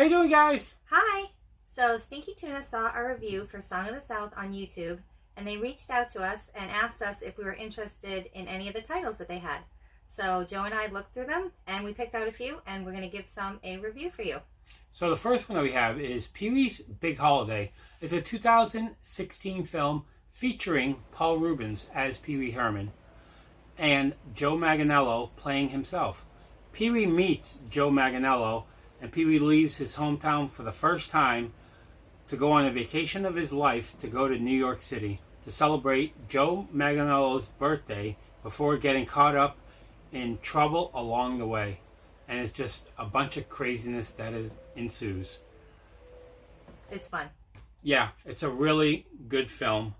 you doing, guys? Hi! So Stinky Tuna saw our review for Song of the South on YouTube, and they reached out to us and asked us if we were interested in any of the titles that they had. So Joe and I looked through them, and we picked out a few, and we're going to give some a review for you. So the first one that we have is Peewees Big Holiday. It's a 2016 film featuring Paul Reubens as Pee Wee Herman and Joe Manganiello playing himself. Pee Wee meets Joe Manganiello, and Pee Wee leaves his hometown for the first time to go on a vacation of his life to go to New York City to celebrate Joe Manganiello's birthday before getting caught up in trouble along the way. And it's just a bunch of craziness that ensues. It's fun. Yeah, it's a really good film.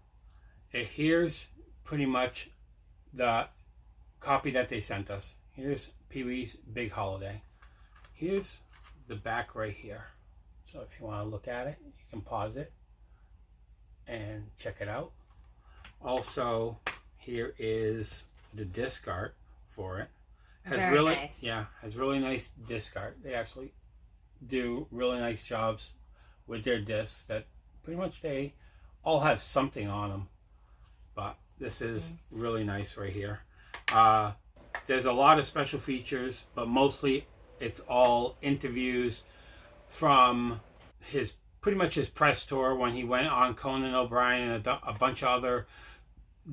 Here's pretty much the copy that they sent us. Here's Peewees Big Holiday. Here's the back right here. So if you want to look at it, you can pause it and check it out. Also, here is the disc art for it. Very nice. Yeah, has really nice disc art. They actually do really nice jobs with their discs that pretty much they all have something on them. But this is really nice right here. There's a lot of special features, but mostly it's all interviews from pretty much his press tour when he went on Conan O'Brien and a bunch of other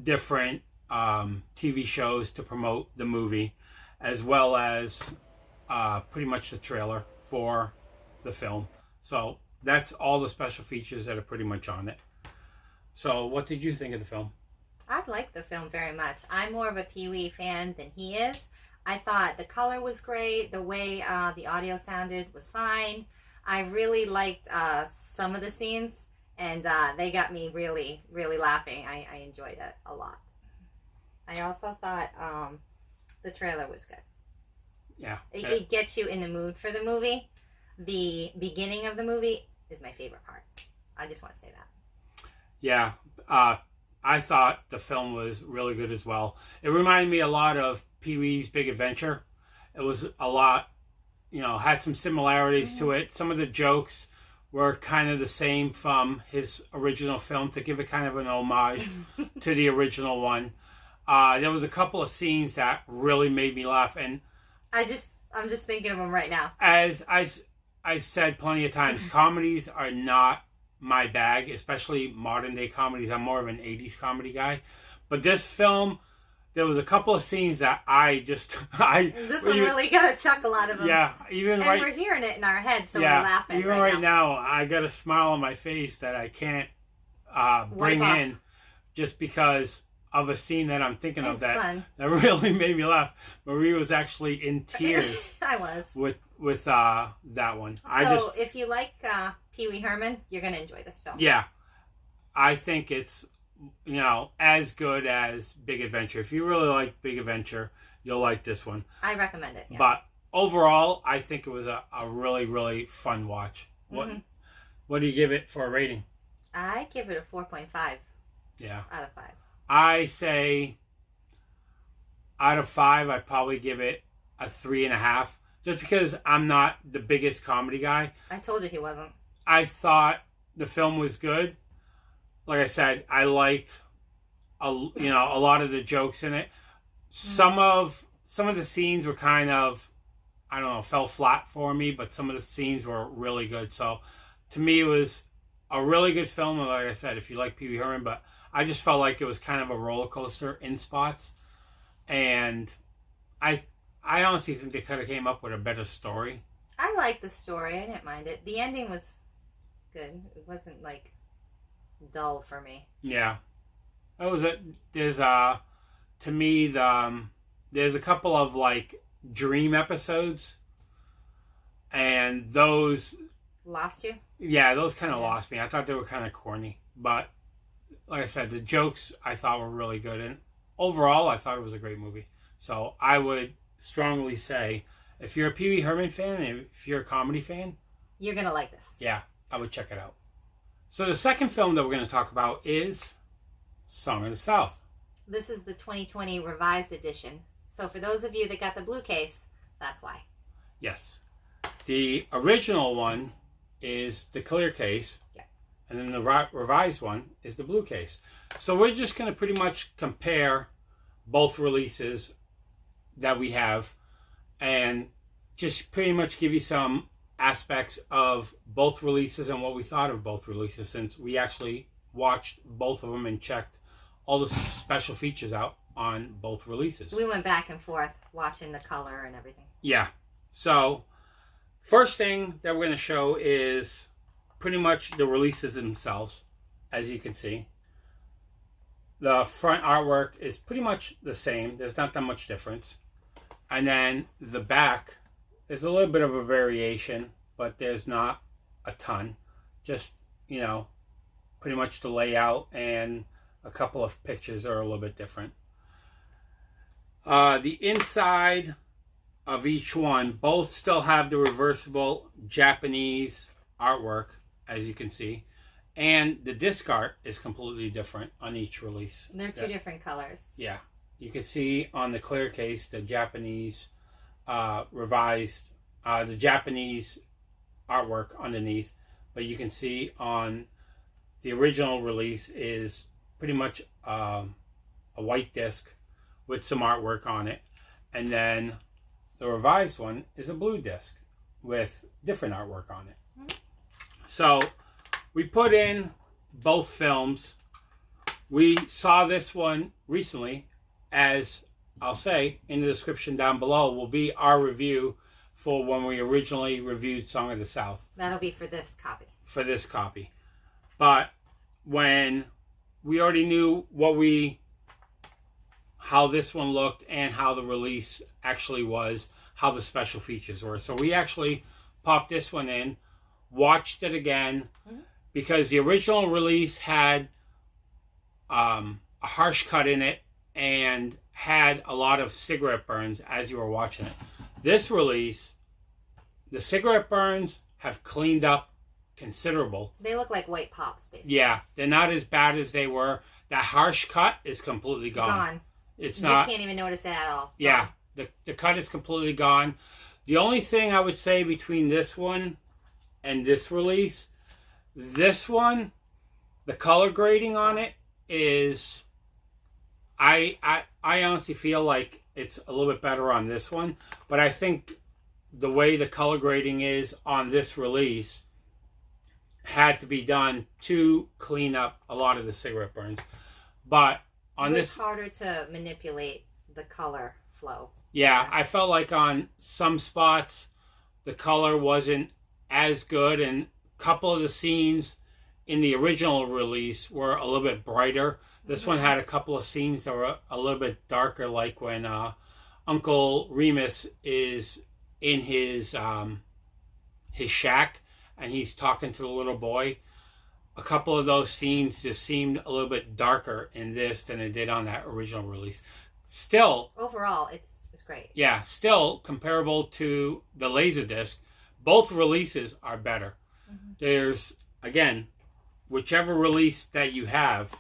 different TV shows to promote the movie, as well as pretty much the trailer for the film. So that's all the special features that are pretty much on it. So what did you think of the film? I like the film very much. I'm more of a Pee Wee fan than he is. I thought the color was great. The way the audio sounded was fine. I really liked some of the scenes, and they got me really, really laughing. I enjoyed it a lot. I also thought the trailer was good. Yeah. It gets you in the mood for the movie. The beginning of the movie is my favorite part. I just want to say that. Yeah. I thought the film was really good as well. It reminded me a lot of Pee-wee's Big Adventure. It was a lot, had some similarities to it. Some of the jokes were kind of the same from his original film to give it kind of an homage to the original one. There was a couple of scenes that really made me laugh, and I'm just thinking of them right now. As I've said plenty of times, comedies are not my bag, especially modern day comedies. I'm more of an 80s comedy guy. But this film, there was a couple of scenes that this one really got a chuckle out of them. Yeah, we're hearing it in our heads, so we're laughing. Even right now, I got a smile on my face that I can't bring in, just because of a scene that I'm thinking of that really made me laugh. Marie was actually in tears. I was with that one. So if you like Pee Wee Herman, you're going to enjoy this film. Yeah, I think it's as good as Big Adventure. If you really like Big Adventure, you'll like this one. I recommend it. Yeah. But overall, I think it was a really, really fun watch. What do you give it for a rating? I give it a 4.5. Yeah. Out of 5. I say out of 5, I'd probably give it a 3.5. Just because I'm not the biggest comedy guy. I told you he wasn't. I thought the film was good. Like I said, I liked a lot of the jokes in it. Some of the scenes were kind of, I don't know, fell flat for me, but some of the scenes were really good. So to me, it was a really good film. Like I said, if you like Pee Wee Herman, but I just felt like it was kind of a roller coaster in spots. And I honestly think they could have came up with a better story. I liked the story. I didn't mind it. The ending was good. It wasn't like dull for me. Yeah. There's to me there's a couple of like dream episodes, and those lost you? Yeah, those kind of lost me. I thought they were kind of corny, but like I said, the jokes I thought were really good, and overall I thought it was a great movie. So I would strongly say, if you're a Pee Wee Herman fan and if you're a comedy fan, you're gonna like this. Yeah, I would check it out. So the second film that we're going to talk about is Song of the South. This is the 2020 revised edition. So for those of you that got the blue case, that's why. Yes. The original one is the clear case. Yeah. And then the revised one is the blue case. So we're just going to pretty much compare both releases that we have and just pretty much give you some aspects of both releases and what we thought of both releases, since we actually watched both of them and checked all the special features out on both releases. We went back and forth watching the color and everything. Yeah. So first thing that we're going to show is pretty much the releases themselves. As you can see, the front artwork is pretty much the same. There's not that much difference. And then the back, there's a little bit of a variation, but there's not a ton. Just, you know, pretty much the layout and a couple of pictures are a little bit different. The inside of each one, both still have the reversible Japanese artwork, as you can see. And the disc art is completely different on each release. They're two different colors. Yeah. You can see on the clear case the Japanese revised, the Japanese artwork underneath. But you can see on the original release is pretty much a white disc with some artwork on it. And then the revised one is a blue disc with different artwork on it. Mm-hmm. So we put in both films. We saw this one recently. As I'll say in the description down below will be our review for when we originally reviewed Song of the South. That'll be for this copy. For this copy. But when we already knew how this one looked and how the release actually was, how the special features were. So we actually popped this one in, watched it again, because the original release had a harsh cut in it and had a lot of cigarette burns as you were watching it. This release, the cigarette burns have cleaned up considerable. They look like white pops, basically. Yeah, they're not as bad as they were. That harsh cut is completely gone. It's not. You can't even notice it at all. Yeah, the cut is completely gone. The only thing I would say between this one and this release, this one, the color grading on it is, I honestly feel like it's a little bit better on this one, but I think the way the color grading is on this release had to be done to clean up a lot of the cigarette burns. But on this, it's harder to manipulate the color flow. Yeah, I felt like on some spots the color wasn't as good, and a couple of the scenes in the original release were a little bit brighter. This one had a couple of scenes that were a little bit darker, like when Uncle Remus is in his shack and he's talking to the little boy. A couple of those scenes just seemed a little bit darker in this than it did on that original release. Still, overall, it's great. Yeah, still comparable to the Laserdisc. Both releases are better. Mm-hmm. There's, again, whichever release that you have,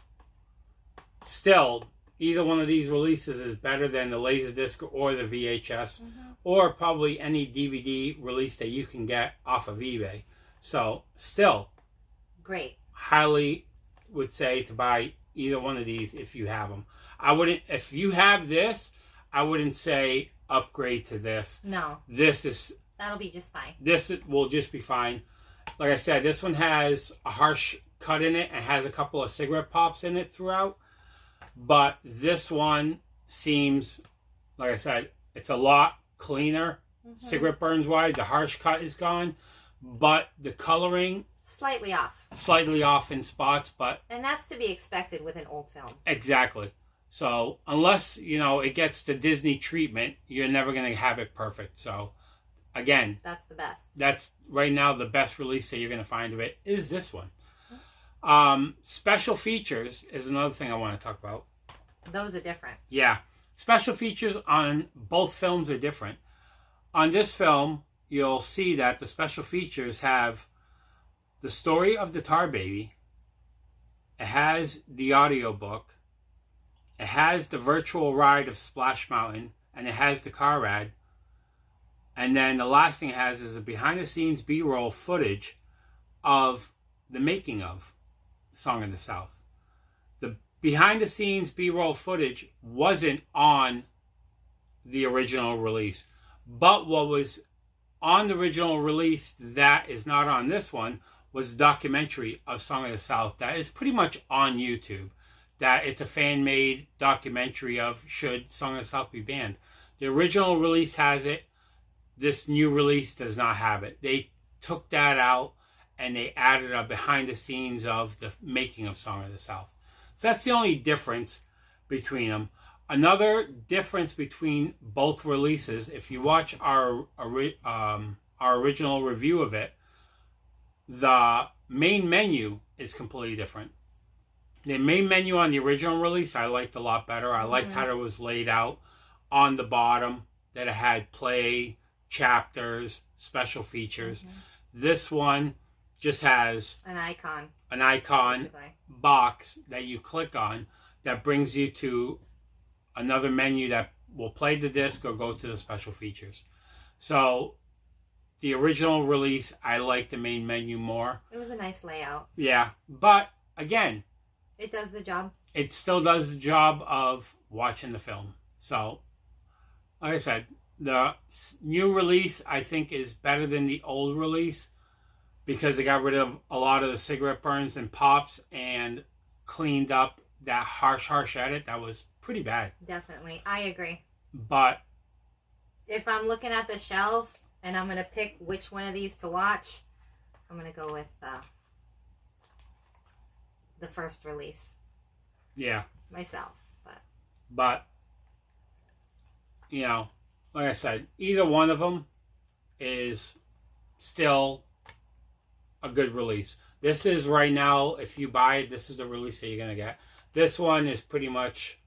still, either one of these releases is better than the Laserdisc or the VHS, or probably any DVD release that you can get off of eBay. So, still, great. Highly would say to buy either one of these if you have them. I wouldn't, if you have this, I wouldn't say upgrade to this. No. That'll be just fine. This will just be fine. Like I said, this one has a harsh cut in it and has a couple of cigarette pops in it throughout. But this one seems, like I said, it's a lot cleaner. Cigarette burns wise. The harsh cut is gone. But the coloring, slightly off. Slightly off in spots, but... And that's to be expected with an old film. Exactly. So, unless, it gets the Disney treatment, you're never going to have it perfect. So, again... That's the best. That's, right now, the best release that you're going to find of it is this one. Special features is another thing I want to talk about. Those are different. Yeah. Special features on both films are different. On this film, you'll see that the special features have the story of the Tar Baby. It has the audiobook. It has the virtual ride of Splash Mountain. And it has the car ride. And then the last thing it has is a behind-the-scenes B-roll footage of the making of Song of the South. The behind the scenes B-roll footage wasn't on the original release, but what was on the original release that is not on this one was a documentary of Song of the South that is pretty much on YouTube. That it's a fan-made documentary of should Song of the South be banned. The original release has it. This new release does not have it. They took that out and they added a behind the scenes of the making of Song of the South. So that's the only difference between them. Another difference between both releases, if you watch our original review of it, the main menu is completely different. The main menu on the original release I liked a lot better. I liked how it was laid out on the bottom, that it had play, chapters, special features. This one just has an icon basically. Box that you click on that brings you to another menu that will play the disc or go to the special features. So the original release, I like the main menu more. It was a nice layout. Yeah, but again, it does the job. It still does the job of watching the film. So, like I said, the new release I think is better than the old release because they got rid of a lot of the cigarette burns and pops and cleaned up that harsh edit that was pretty bad. Definitely. I agree. But if I'm looking at the shelf and I'm going to pick which one of these to watch, I'm going to go with the first release. Yeah. Myself. But, you know, like I said, either one of them is still a good release. This is right now, if you buy it, this is the release that you're going to get. This one is pretty much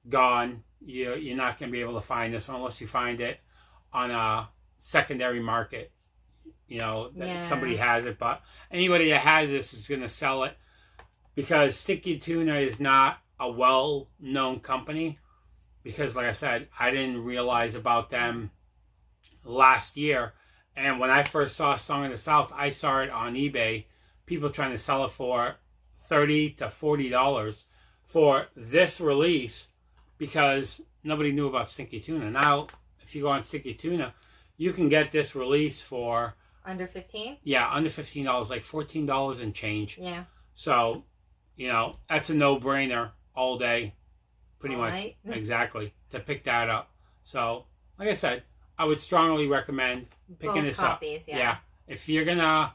gone. You're not going to be able to find this one unless you find it on a secondary market. You know, that somebody has it. But anybody that has this is going to sell it because Stinky Tuna is not a well-known company. Because, like I said, I didn't realize about them last year. And when I first saw Song of the South, I saw it on eBay. People trying to sell it for $30 to $40 for this release because nobody knew about Stinky Tuna. Now, if you go on Stinky Tuna, you can get this release for under $15. Yeah, under $15, like $14 and change. Yeah. So, you know, that's a no-brainer all day, pretty all much. Right. Exactly, to pick that up. So, like I said, I would strongly recommend picking both this copies, up. Yeah. If you're gonna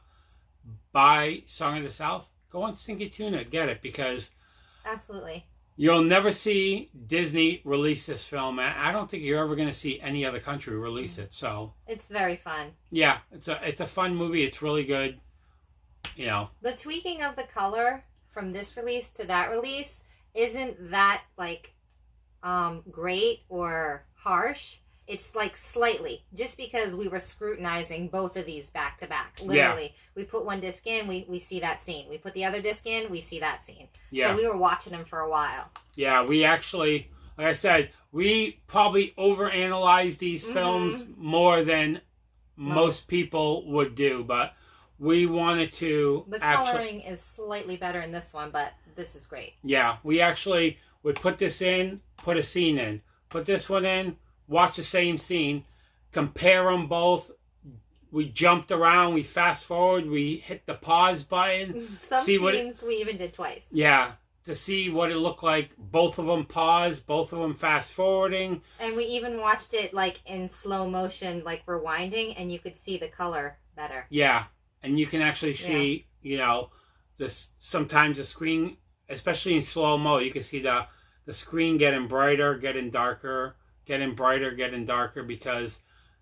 buy Song of the South, go on Stinky Tuna, get it, because absolutely, you'll never see Disney release this film. I don't think you're ever going to see any other country release it. So it's very fun. Yeah, it's a fun movie. It's really good. You know, the tweaking of the color from this release to that release isn't that like great or harsh. It's like slightly, just because we were scrutinizing both of these back to back. Literally, we put one disc in, we see that scene. We put the other disc in, we see that scene. Yeah. So we were watching them for a while. Yeah, we actually, like I said, we probably overanalyze these films more than most people would do, but we wanted to. The coloring is slightly better in this one, but this is great. Yeah, we actually would put this in, put a scene in, put this one in. Watch the same scene, compare them both. We jumped around, we fast forward, we hit the pause button. Some scenes we even did twice. Yeah, to see what it looked like. Both of them paused, both of them fast forwarding. And we even watched it like in slow motion, like rewinding, and you could see the color better. Yeah, and you can actually see, you know, sometimes the screen, especially in slow-mo, you can see the screen getting brighter, getting darker. Getting brighter, getting darker, because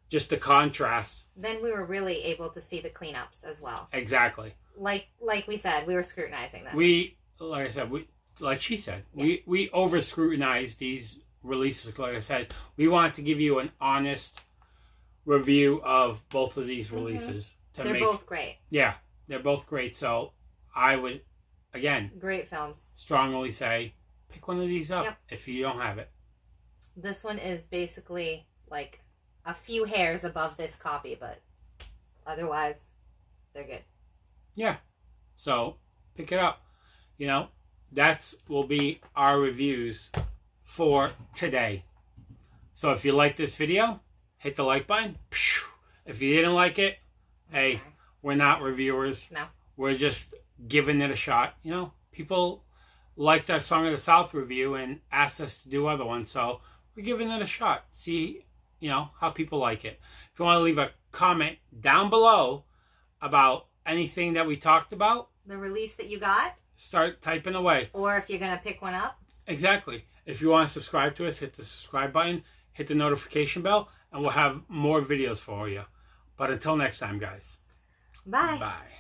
just the contrast. Then we were really able to see the cleanups as well. Exactly. Like we said, we were scrutinizing this. Like she said, we over scrutinized these releases. Like I said, we wanted to give you an honest review of both of these releases. They're both great. Yeah, they're both great. So I would, again, great films. Strongly say, pick one of these up if you don't have it. This one is basically like a few hairs above this copy, but otherwise, they're good. Yeah. So pick it up. You know, that's will be our reviews for today. So if you like this video, hit the like button. If you didn't like it, hey, we're not reviewers. No. We're just giving it a shot. You know, people liked our Song of the South review and asked us to do other ones. So we're giving it a shot. See, you know, how people like it. If you want to leave a comment down below about anything that we talked about, the release that you got, start typing away. Or if you're going to pick one up. Exactly. If you want to subscribe to us, hit the subscribe button, hit the notification bell, and we'll have more videos for you. But until next time, guys. Bye. Bye.